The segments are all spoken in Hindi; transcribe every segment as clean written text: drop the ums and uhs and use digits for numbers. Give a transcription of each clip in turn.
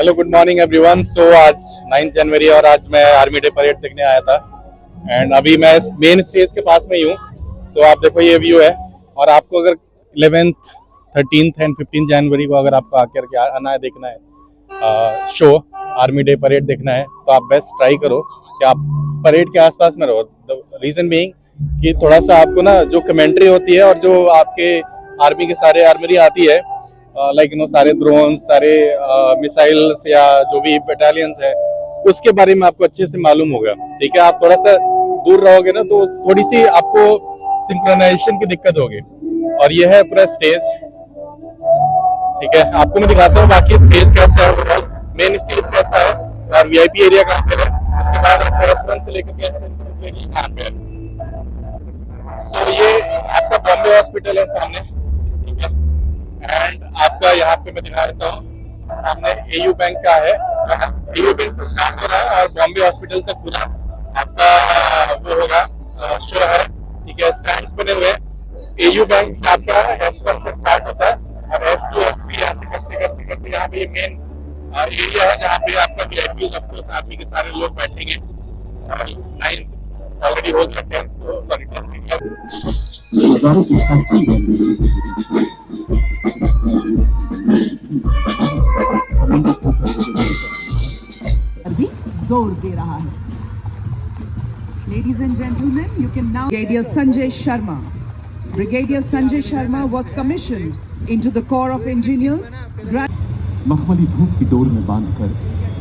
Hello good morning everyone. So आज 9 जनवरी और आज मैं आर्मी डे परेड देखने आया था एंड अभी मैं मेन स्टेज के पास में ही हूँ। सो आप देखो ये व्यू है और आपको अगर 11th 13th एंड 15 जनवरी को अगर आपको आकर के आना है, देखना है शो आर्मी डे परेड देखना है तो आप बेस्ट ट्राई करो कि आप परेड के आसपास में रहो। द रीज़न बीइंग कि थोड़ा सा आपको ना जो कमेंट्री होती है और जो आपके आर्मी के सारे आर्मरी आती है लाइक सारे ड्रोन सारे मिसाइल्स या जो भी बटालियंस है उसके बारे में आपको अच्छे से मालूम होगा। ठीक है, आप थोड़ा सा दूर रहोगे ना तो थोड़ी सी आपको सिंक्रोनाइजेशन की दिक्कत होगी। और ये है पूरा स्टेज। ठीक है, आपको मैं दिखाता हूँ बाकी स्टेज कैसा है, ओवरऑल मेन स्टेज कैसा है और वीआईपी एरिया कहाँ पे है। उसके बाद आपका रेस्टोरेंट से लेकर के कहाँ पे है। सो ये आपका बॉम्बे हॉस्पिटल है सामने। ठीक है, एंड आपका यहाँ पे मैं दिखा देता हूँ सामने एयू बैंक का है। एयू बैंक से स्टार्ट हो रहा है और बॉम्बे हॉस्पिटल तक पूरा आपका वो होगा शो है। ठीक है, स्टैंड्स बने हुए हैं। एयू बैंक से आपका S1 से स्टार्ट होता है और S2 S3 ऐसे करते करते करते यहाँ पे मेन एरिया है जहाँ पे आपका वीआईपी ऑफ कोर्स आर्मी के सारे लोग बैठेंगे। लाइन ऑलरेडी हो गया 10th सॉरी 10th हजारों की संख्या भी जोर दे रहा है। Ladies and gentlemen, you can now Brigadier Sanjay Sharma. Brigadier Sanjay Sharma was commissioned into the Corps of Engineers. मखमली धूप की डोर में बांधकर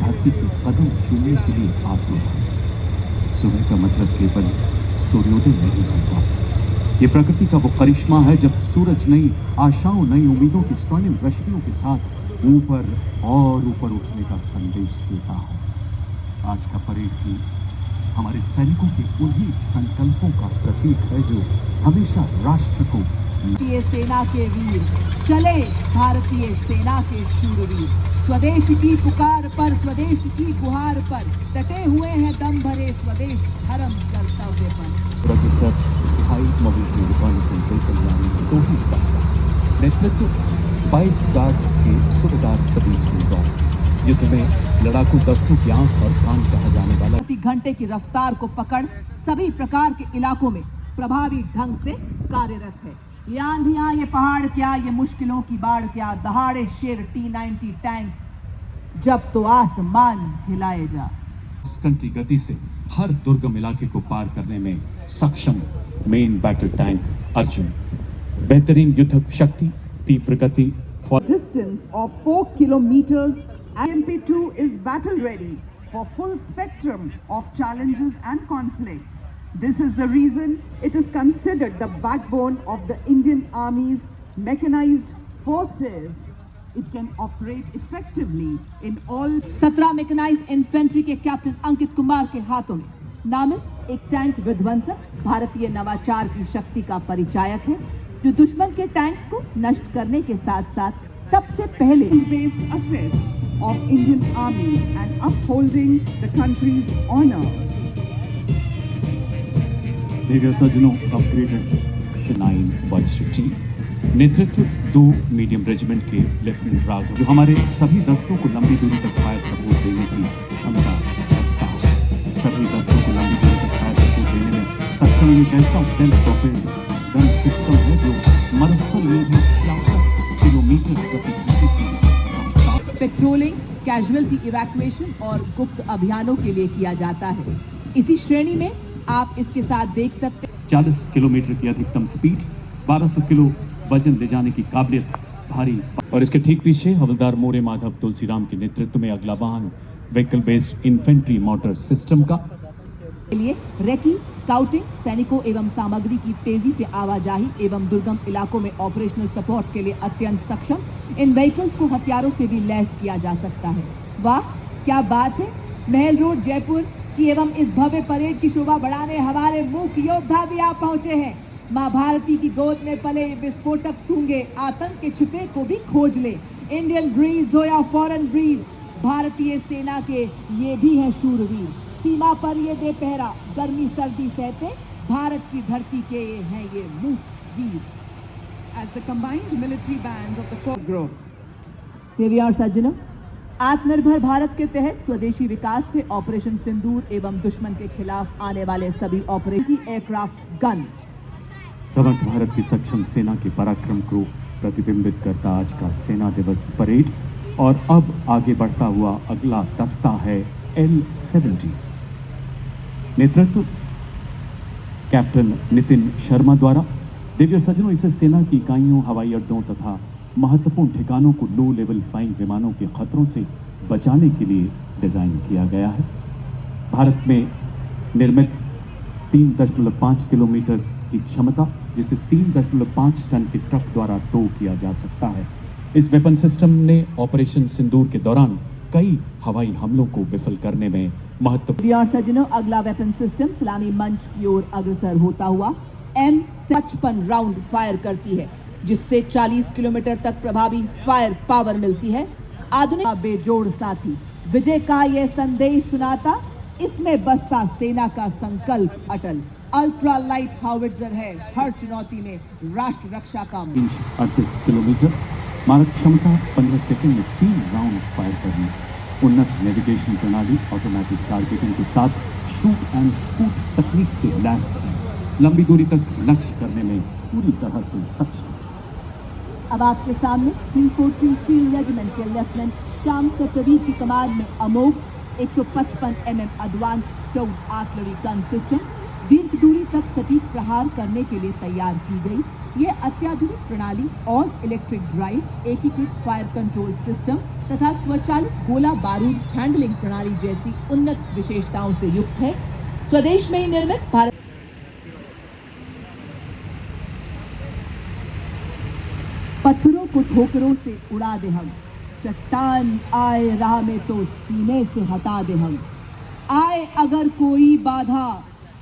धरती के कदम चूमने के लिए आते हैं। सुबह का मतलब केवल सूर्योदय नहीं होता, ये प्रकृति का वो करिश्मा है जब सूरज नई आशाओं नई उम्मीदों की स्वर्णिम रश्मियों के साथ ऊपर और ऊपर उठने का संदेश देता है। आज का परेड भी हमारे सैनिकों के उन्हीं संकल्पों का प्रतीक है जो हमेशा राष्ट्र को भारतीय सेना के वीर चले, भारतीय सेना के शूरवीर स्वदेश की पुकार पर स्वदेश की गुहार पर डटे हुए हैं दम भरे स्वदेश धर्म कर्तव्य पर। नेतृत्व 22 गार्ड्स के सूबेदार प्रदीप सिंह गौर। युद्ध में लड़ाकू दस्तों की आंख और कान कहा जाने वाला प्रति घंटे की रफ्तार को पकड़ सभी प्रकार के इलाकों में प्रभावी ढंग से कार्यरत है। ये आंधियां, ये पहाड़ क्या, ये मुश्किलों की बाढ़ क्या, दहाड़े शेर T-90 टैंक जब तो आसमान हिलाए जा। कंट्री गति से हर दुर्गम इलाके को पार करने में सक्षम मेन बैटल टैंक अर्जुन। बेहतरीन युद्धक शक्ति, तीव्र गति। Distance of 4 kilometers, MP2 is battle ready for full spectrum of challenges and conflicts. This is the reason it is considered the backbone of the Indian Army's mechanized forces. It can operate effectively in all 17 mechanized infantry के कैप्टन अंकित कुमार के हाथों में नामित एक टैंक विध्वंसक भारतीय नवाचार की शक्ति का परिचायक है जो दुश्मन के टैंक्स को नष्ट करने के साथ साथ सबसे पहले based assets of Indian Army and upholding the country's honor. देविया सज्जनों, अपग्रेडेड 9 वज्र टी नेतृत्व 2 मीडियम रेजिमेंट के लेफ्टिनेंट राघव जो हमारे सभी दस्तों को लंबी दूरी तक फायर सपोर्ट देने की क्षमता रखता है। सभी दस्तों को लंबी दूरी तक फायर सपोर्ट देने में सक्षम एक ऐसा सेल्फ प्रोपेल्ड गन सिस्टम है जो मरसल में भी 66 किलोमीटर प्रति घंटे की रफ्तार पेट्रोलिंग, कैजुअलिटी इवैक्यूएशन और गुप्त अभियानों के लिए किया जाता है। इसी श्रेणी में आप इसके साथ देख सकते 40 किलोमीटर की अधिकतम स्पीड, 1200 किलो वजन ले जाने की काबिलियत, भारी। और इसके ठीक पीछे हवलदार मोरे माधव तुलसीराम के नेतृत्व में अगला वाहन vehicle based infantry motor system का के लिए रेकी, स्काउटिंग, सैनिकों एवं सामग्री की तेजी से आवाजाही एवं दुर्गम इलाकों में ऑपरेशनल सपोर्ट के लिए अत्यंत सक्षम इन व्हीकल्स को हथियारों से भी लैस किया जा सकता है। वाह क्या बात है! महल रोड जयपुर की एवं इस भव्य परेड की शोभा बढ़ाने हमारे मूक योद्धा भी आ पहुंचे हैं। माँ भारती की गोद में पले विस्फोटक सूंगे आतंक के छिपे को भी खोज ले। इंडियन ब्रीज हो या फॉरेन ब्रीज, भारतीय सेना के ये भी हैं शूरवीर। सीमा पर ये दे पहरा, गर्मी सर्दी सहते, भारत की धरती के ये हैं ये मूक वीर। As the combined military bands of the Corps grow, देवी और सज्जनों, आत्मनिर्भर भारत के तहत स्वदेशी विकास से ऑपरेशन सिंदूर एवं दुश्मन के खिलाफ आने वाले सभी ऑपरेटिव एयरक्राफ्ट गन। समर्थ भारत की सक्षम सेना के पराक्रम को प्रतिबिंबित करता आज का सेना दिवस परेड। और अब आगे बढ़ता हुआ अगला दस्ता है L-70। नेतृत्व कैप्टन नितिन शर्मा द्वारा। देवियों सज्जनों, इसे सेना की इकाइयों, हवाई अड्डों तथा महत्वपूर्ण ठिकानों को लो लेवल फ्लाइंग विमानों के खतरों से बचाने के लिए डिजाइन किया गया है। भारत में निर्मित 3.5 किलोमीटर की क्षमता, जिसे 3.5 टन के ट्रक द्वारा टो किया जा सकता है। इस वेपन सिस्टम ने ऑपरेशन सिंदूर के दौरान कई हवाई हमलों को विफल करने में महत्वपूर्ण। और सज्जनों, अगला वेपन सिस्टम सलामी मंच की ओर अग्रसर होता हुआ M55 राउंड फायर करती है, जिससे 40 किलोमीटर तक प्रभावी फायर पावर मिलती है। आधुनिक बेजोड़ साथी विजय का यह संदेश सुनाता, इसमें बसता सेना का संकल्प अटल। अल्ट्रा लाइट हाउविट्जर है हर चुनौती में राष्ट्र रक्षा का। 38 किलोमीटर, मारक क्षमता 15 सेकंड में 3 राउंड फायर करनी, उन्नत नेविगेशन प्रणाली, ऑटोमेटिक टारगेटिंग के साथ शूट एंड स्कूट तकनीक से लैस है। लंबी दूरी तक लक्ष्य करने में पूरी तरह से सक्षम। अब आपके सामने 343 फील्ड रेजिमेंट के लेफ्टिनेंट श्याम सतवीर की कमान में अमोघ 155 mm advanced toad artillery gun system दीर्घ दूरी तक सटीक प्रहार करने के लिए तैयार की गई। ये अत्याधुनिक प्रणाली और इलेक्ट्रिक ड्राइव, एकीकृत फायर कंट्रोल सिस्टम तथा स्वचालित गोला बारूद हैंडलिंग प्रणाली जैसी उन्नत विशेषताओं से युक्त है। स्वदेश में ही निर्मित भारत पत्थरों को ठोकरों से उड़ा दे हम, चट्टान आए राह में तो सीने से हटा दे हम। आए अगर कोई बाधा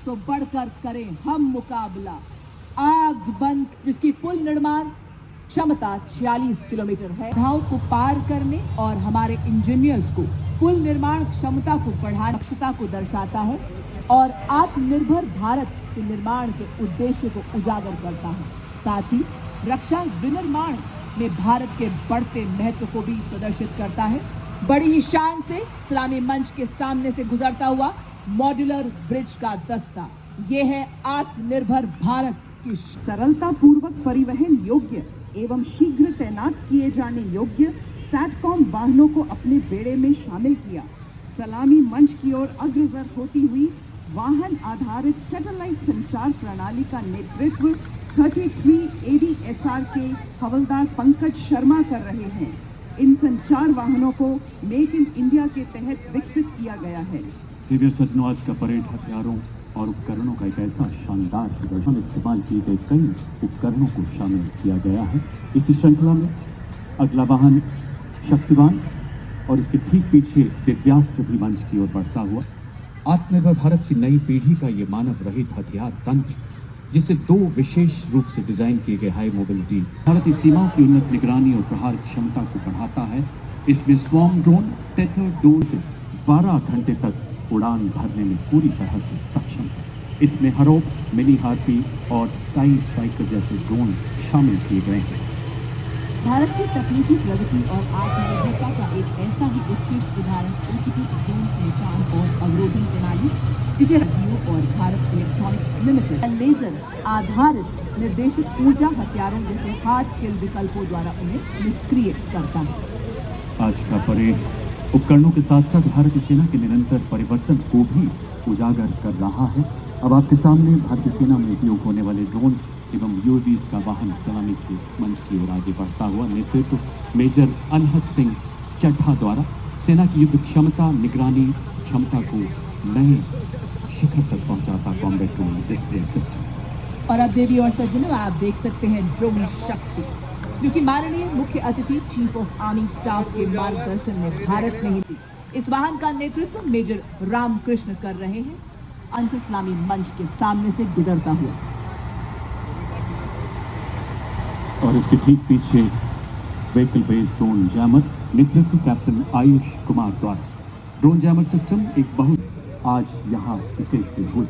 तो बढ़कर करें हम मुकाबला। आग बंद जिसकी पुल निर्माण क्षमता 46 किलोमीटर है, बाधाओं को पार करने और हमारे इंजीनियर्स को पुल निर्माण क्षमता को बढ़ाने दक्षता को दर्शाता है और आत्मनिर्भर भारत के निर्माण के उद्देश्य को उजागर करता है। साथ ही रक्षा विनिर्माण में भारत के बढ़ते महत्व को भी प्रदर्शित करता है। बड़ी ही शान से सलामी मंच के सामने से गुजरता हुआ मॉड्यूलर ब्रिज का दस्ता, ये है आत्मनिर्भर भारत की सरलता पूर्वक परिवहन योग्य एवं शीघ्र तैनात किए जाने योग्य सैटकॉम वाहनों को अपने बेड़े में शामिल किया। सलामी मंच की ओर अग्रसर होती हुई वाहन आधारित सैटेलाइट संचार प्रणाली का नेतृत्व 33 ADSR के हवलदार पंकज शर्मा कर रहे हैं। इन संचार वाहनों को मेक इन इंडिया के तहत विकसित किया गया है। देवियों सज्जनों, आज का परेड हथियारों और उपकरणों का एक ऐसा शानदार प्रदर्शन, इस्तेमाल किए गए कई उपकरणों को शामिल किया गया है। इसी श्रृंखला में अगला वाहन शक्तिवान और इसके ठीक पीछे दिव्यास्त्र भी मंच की ओर बढ़ता हुआ। आत्मनिर्भर भारत की नई पीढ़ी का ये मानव रहित हथियार तंत्र, जिसे 2 विशेष रूप से डिजाइन किए गए हाई मोबिलिटी भारतीय सीमाओं की उन्नत निगरानी और प्रहार क्षमता को बढ़ाता है। इसमें स्वॉर्म ड्रोन, टेथर ड्रोन से 12 घंटे तक उड़ान भरने में पूरी तरह से सक्षम है। इसमें हरोप, मिनी हार्पी और स्काई स्ट्राइकर जैसे ड्रोन शामिल किए गए हैं। भारत की तकनीकी प्रगति और आत्मनिर्भरता का एक ऐसा ही उत्कृष्ट उदाहरण एकीकृत ड्रोन पहचान और अवरोधन प्रणाली, जिसे जियो और भारत इलेक्ट्रॉनिक्स लिमिटेड लेजर आधारित निर्देशित ऊर्जा हथियारों जैसे हार्ड किल विकल्पों द्वारा उन्हें निष्क्रिय करता है। आज का परेड उपकरणों के साथ साथ भारतीय सेना के निरंतर परिवर्तन को भी उजागर कर रहा है। अब आपके सामने भारतीय सेना में उपयोग होने वाले ड्रोन्स एवं यूएवीज का वाहन सलामी के मंच की ओर आगे बढ़ता हुआ। नेतृत्व मेजर अनहद सिंह चड्ढा द्वारा। सेना की युद्ध क्षमता, निगरानी क्षमता को नए शिखर तक पहुंचाता कॉम्बैट ड्रोन डिस्प्ले सिस्टम। और अब देवी और सज्जनों, आप देख सकते हैं ड्रोन शक्ति, जो कि माननीय मुख्य अतिथि चीफ ऑफ आर्मी स्टाफ के मार्गदर्शन में भारत में ही इस वाहन का नेतृत्व मेजर रामकृष्ण कर रहे हैं। अंश इस्लामी मंच के सामने से गुजरता हुआ और इसके ठीक पीछे व्हीकल बेस्ड ड्रोन जैमर, नेतृत्व कैप्टन आयुष कुमार द्वारा। ड्रोन जैमर सिस्टम एक बहुत आज यहाँ उकेरते हुए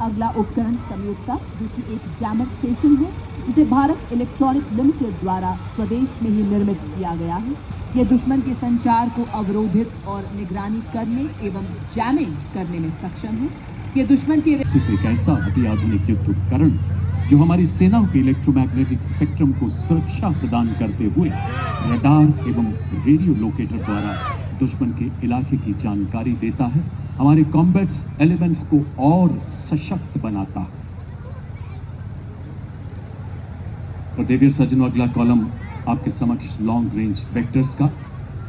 अगला उपकरण संयुक्ता, जो कि एक जैमर स्टेशन है, जिसे भारत इलेक्ट्रॉनिक लिमिटेड द्वारा स्वदेश में ही निर्मित किया गया है। ये दुश्मन के संचार को अवरोधित और निगरानी करने एवं जैमिंग करने में सक्षम है। ये दुश्मन के सिर्फ एक ऐसा अत्याधुनिक युद्ध उपकरण जो हमारी सेनाओं के इलेक्ट्रोमैग्नेटिक स्पेक्ट्रम को सुरक्षा प्रदान करते हुए रडार एवं रेडियो लोकेटर द्वारा दुश्मन के इलाके की जानकारी देता है, हमारे कॉम्बैट्स एलिमेंट्स को और सशक्त बनाता है। और देखिए सज्जनों, अगला कॉलम आपके समक्ष लॉन्ग रेंज वेक्टर्स का,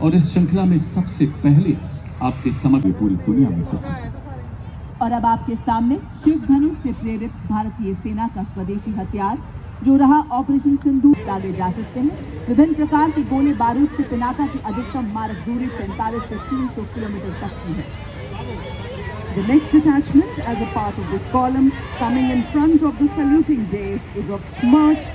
और इस श्रृंखला में सबसे पहले आपके समक्ष पूरी दुनिया में प्रसिद्ध है। और अब आपके सामने शिव धनुष से प्रेरित भारतीय सेना का स्वदेशी हथियार, जो रहा ऑपरेशन सिंदूर, दागे जा सकते हैं। विभिन्न प्रकार के गोले बारूद से पिनाका की अधिकतम मारक दूरी 45 से 300 किलोमीटर तक की है। The next detachment as a part of this column coming in front of the saluting dais is of Smirch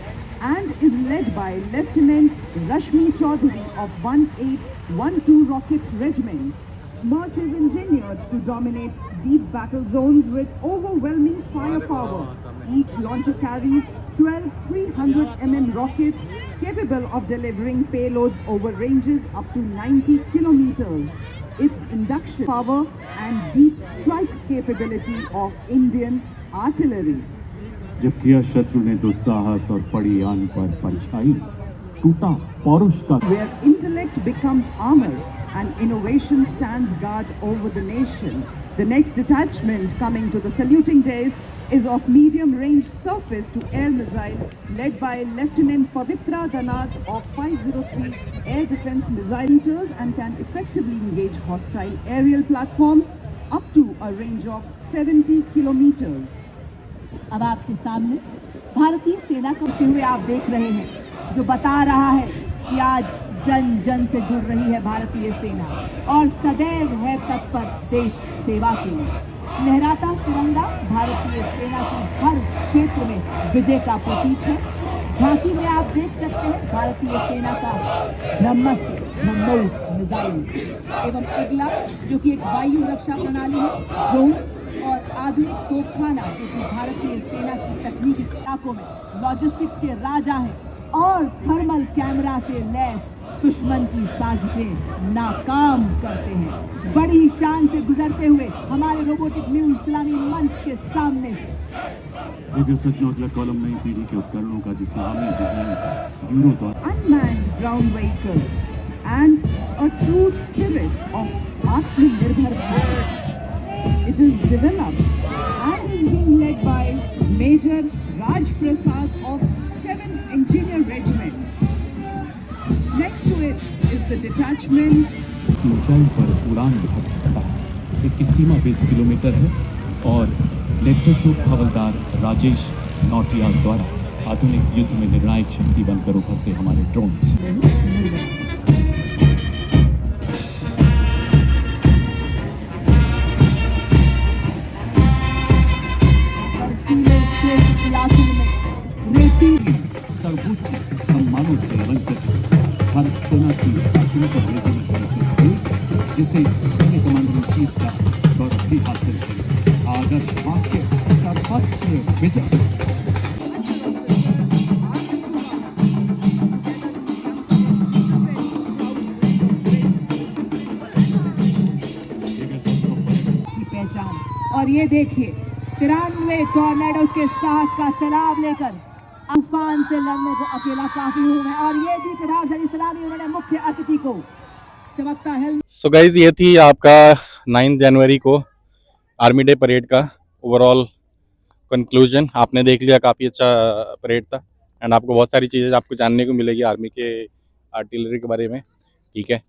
and is led by Lieutenant Rashmi Chaudhary of 1812 Rocket Regiment. Smirch is engineered to dominate deep battle zones with overwhelming firepower. Each launcher carries 12 300 mm rockets capable of delivering payloads over ranges up to 90 kilometers. Its induction power and deep strike capability of Indian artillery. जब किया शत्रु ने दुस्साहस और पड़ी आन पर परछाई, टूटा पौरुष का Where intellect becomes armor and innovation stands guard over the nation. The next detachment coming to the saluting dais is of medium range surface to air missile led by Lieutenant Pavitra Danad of 503 Air Defense Missile Centers and can effectively engage hostile aerial platforms up to a range of 70 kilometers. अब आपके सामने भारतीय सेना करते हुए आप देख रहे हैं, जो बता रहा है कि आज जन जन से जुड़ रही है भारतीय सेना और सदैव है तत्पर देश सेवा के लिए। लहराता तिरंगा भारतीय सेना की हर क्षेत्र में विजय का प्रतीक है। झांकी में आप देख सकते हैं भारतीय सेना का ब्रह्मोस मिसाइल एवं अगला, जो कि एक वायु रक्षा प्रणाली है, ड्रोन्स और आधुनिक तोपखाना, जो कि भारतीय सेना की तकनीकी इलाकों में लॉजिस्टिक्स के राजा हैं, और थर्मल कैमरा से लैस दुश्मन की साजिशें नाकाम करते हैं। बड़ी शान से गुजरते हुए हमारे रोबोटिक न्यू इस्लामी मंच के सामने से देखिए सचमुच अगला कॉलम नई पीढ़ी के उपकरणों का, जिसे हमने डिजाइन यूरो द्वारा Unmanned ground vehicle and a true spirit of Atmanirbhar Bharat. It is developed and is being led by Major Raj Prasad of 7th Engineer Regiment. Next to it is the detachment. ऊंचाई पर उड़ान भर सकता है। इसकी सीमा 20 किलोमीटर है और नेतृत्व हवलदार राजेश नौटियाल द्वारा आधुनिक युद्ध में निर्णायक शक्ति बनकर उभरते हमारे ड्रोन्स। सर्वोच्च सम्मानों से अलंकृत भारत सेना की आधुनिक जिसे कमांडर इन चीफ का गौरव भी हासिल है। आदर्श वाक्य सर्वत्र विजय। की पहचान, और ये देखिए 93 टॉर्नेडोज के साहस का सलाम लेकर तूफान से लड़ने को अकेला काफी हूं मैं, और ये भी प्रभावशाली सलामी उन्होंने मुख्य अतिथि को चमकता हेलमेट। सो गाइज, ये थी आपका 9 जनवरी को आर्मी डे परेड का ओवरऑल कंक्लूजन। आपने देख लिया, काफ़ी अच्छा परेड था एंड आपको बहुत सारी चीज़ें आपको जानने को मिलेगी आर्मी के आर्टिलरी के बारे में। ठीक है,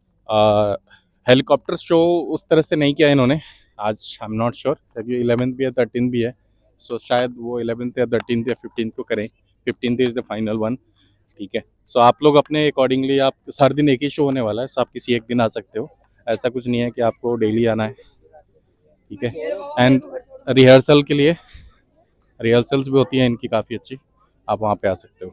हेलीकॉप्टर शो उस तरह से नहीं किया इन्होंने आज, आई एम नॉट श्योर, क्योंकि 11th भी है 13th भी है, सो शायद वो 11th या 13th या 15th को करें। 15th is the final one. ठीक है, सो आप लोग अपने अकॉर्डिंगली, आप हर दिन एक ही शो होने वाला है, सो आप किसी एक दिन आ सकते हो, ऐसा कुछ नहीं है कि आपको डेली आना है। ठीक है, एंड रिहर्सल के लिए रिहर्सल्स भी होती हैं इनकी काफ़ी अच्छी, आप वहाँ पे आ सकते हो।